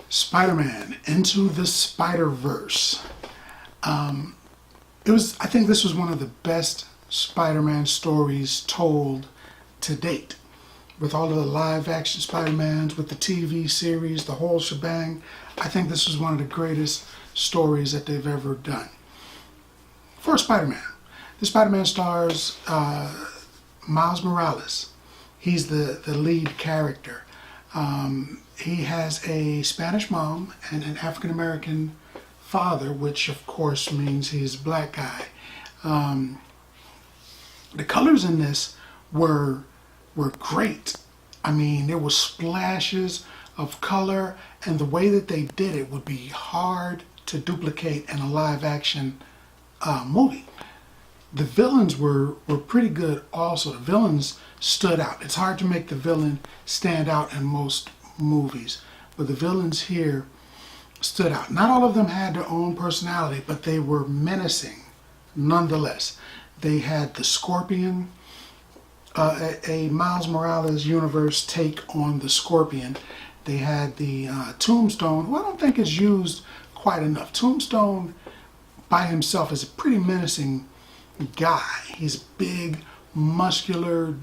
Spider-Man Into the Spiderverse. I think this was one of the best Spider-Man stories told to date. With all of the live action Spider-Mans, with the TV series, the whole shebang, I think this was one of the greatest stories that they've ever done. For Spider-Man. The Spider-Man stars Miles Morales. He's the lead character. He has a Spanish mom and an African American father, which of course means he's a black guy. The colors in this were great. I mean, there were splashes of color, and the way that they did it would be hard to duplicate in a live action movie. The villains were pretty good also. The villains stood out. It's hard to make the villain stand out in most movies, but the villains here stood out. Not all of them had their own personality, but they were menacing nonetheless. They had the Scorpion, a Miles Morales universe take on the Scorpion. They had the Tombstone, who I don't think is used quite enough. Tombstone by himself is a pretty menacing guy. He's big, muscular,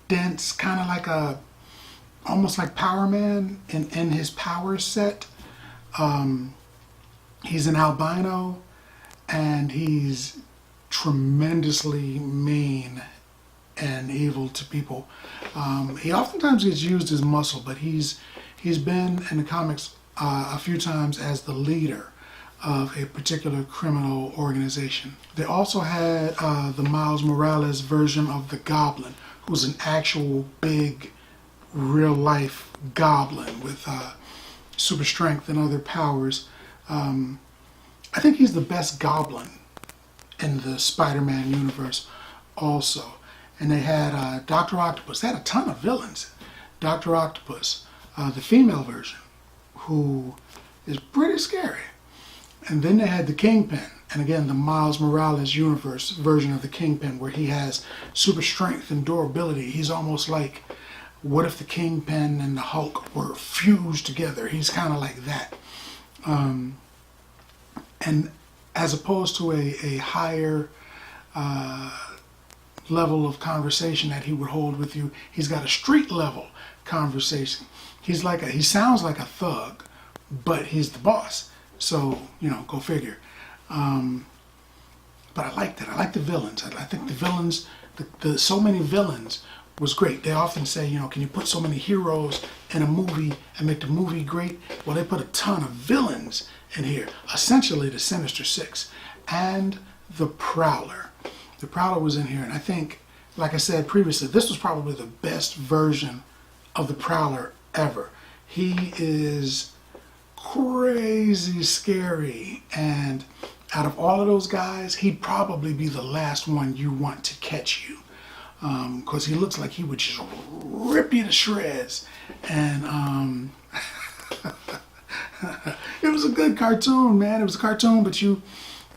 dense, kind of like almost like Power Man in his power set. He's an albino, and he's tremendously mean and evil to people. He oftentimes gets used as muscle, but he's been in the comics a few times as the leader of a particular criminal organization. They also had the Miles Morales version of the Goblin, who's an actual big, real-life goblin with super strength and other powers. I think he's the best goblin in the Spider-Man universe also. And they had Dr. Octopus. They had a ton of villains. Dr. Octopus, the female version, who is pretty scary. And then they had the Kingpin, and again the Miles Morales universe version of the Kingpin, where he has super strength and durability. He's almost like, what if the Kingpin and the Hulk were fused together? He's kind of like that. And as opposed to a higher level of conversation that he would hold with you, he's got a street level conversation. He sounds like a thug, but he's the boss. So, go figure. But I like that. I like the villains. I think the villains, so many villains was great. They often say, can you put so many heroes in a movie and make the movie great? Well, they put a ton of villains in here. Essentially the Sinister Six and the Prowler. The Prowler was in here, and I think, like I said previously, this was probably the best version of the Prowler ever. He is crazy scary, and out of all of those guys, he'd probably be the last one you want to catch you, because he looks like he would just rip you to shreds. And it was a good cartoon, man. It was a cartoon, but it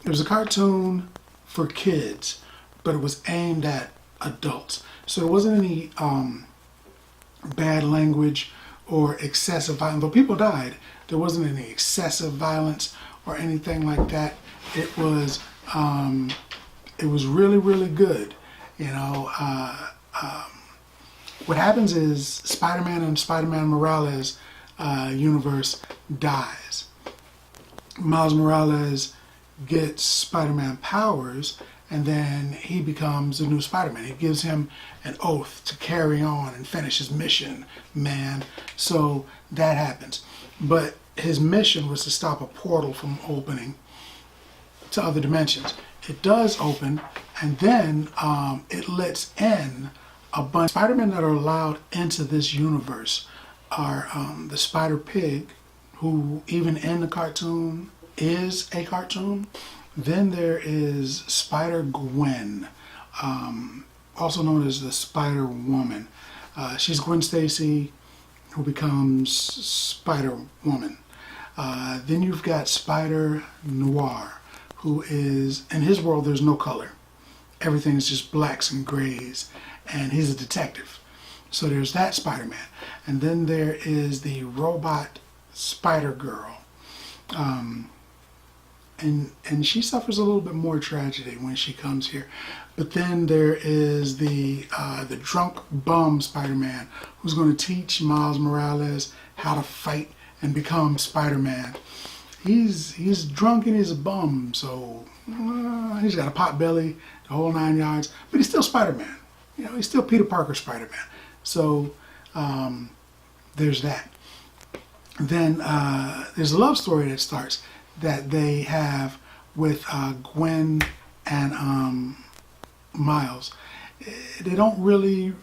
was a cartoon for kids, but it was aimed at adults. So there wasn't any bad language or excessive violence. Though people died, there wasn't any excessive violence or anything like that. It was really, really good. What happens is Spider-Man and Spider-Man Morales universe dies. Miles Morales gets Spider-Man powers, and then he becomes the new Spider-Man. He gives him an oath to carry on and finish his mission, man. So that happens. But his mission was to stop a portal from opening to other dimensions. It does open, and then it lets in a bunch of Spider-Men that are allowed into this universe are the Spider-Pig, who even in the cartoon is a cartoon. Then there is Spider-Gwen, also known as the Spider-Woman. She's Gwen Stacy, who becomes Spider-Woman. Then you've got Spider-Noir, who is, in his world there's no color. Everything is just blacks and grays. and he's a detective. So there's that Spider-Man. And then there is the robot Spider-Girl. And she suffers a little bit more tragedy when she comes here. But then there is the drunk bum Spider-Man, who's going to teach Miles Morales how to fight and become Spider-Man. He's drunk and he's a bum, so he's got a pot belly, the whole 9 yards. But he's still Spider-Man. You know, he's still Peter Parker Spider-Man. So there's that. Then there's a love story that starts that they have with Gwen and Miles. They don't really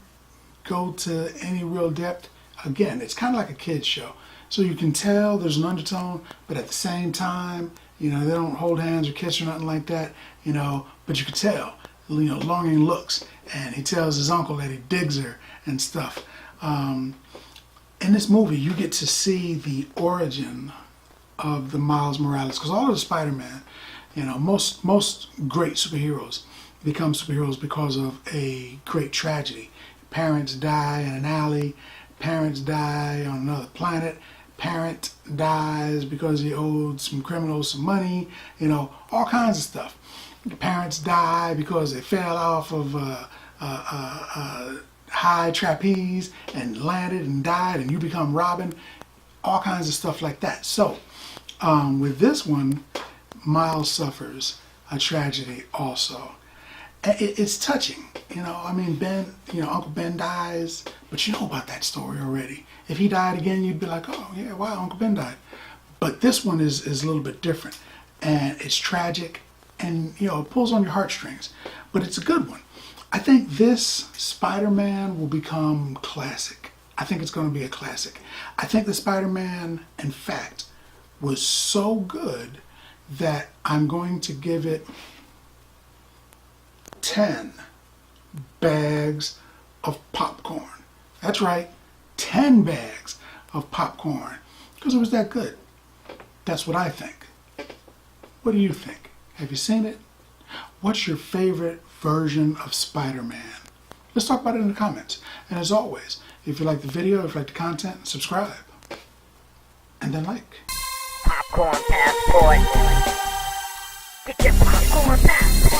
go to any real depth. Again, it's kind of like a kid's show. So you can tell there's an undertone, but at the same time, you know, they don't hold hands or kiss or nothing like that, you know, but you can tell, you know, longing looks. And he tells his uncle that he digs her and stuff. In this movie, you get to see the origin of the Miles Morales, because all of the Spider-Man, you know, most great superheroes become superheroes because of a great tragedy. Parents die in an alley, parents die on another planet, parent dies because he owed some criminals some money, you know, all kinds of stuff. Parents die because they fell off of high trapeze and landed and died, and you become Robin, all kinds of stuff like that. So with this one, Miles suffers a tragedy also. It's touching, you know. I mean, Ben, you know, Uncle Ben dies, but you know about that story already. If he died again, you'd be like, oh yeah, wow, Uncle Ben died. But this one is a little bit different, and it's tragic, and you know, it pulls on your heartstrings, but it's a good one. I think this Spider-Man will become classic. I think it's going to be a classic. I think the Spider-Man, in fact, was so good that I'm going to give it 10 bags of popcorn. That's right, 10 bags of popcorn, because it was that good. That's what I think. What do you think? Have you seen it? What's your favorite version of Spider-Man? Let's talk about it in the comments. And as always, if you like the video, if you like the content, subscribe. And then like. Popcorn passport. Get your popcorn passport.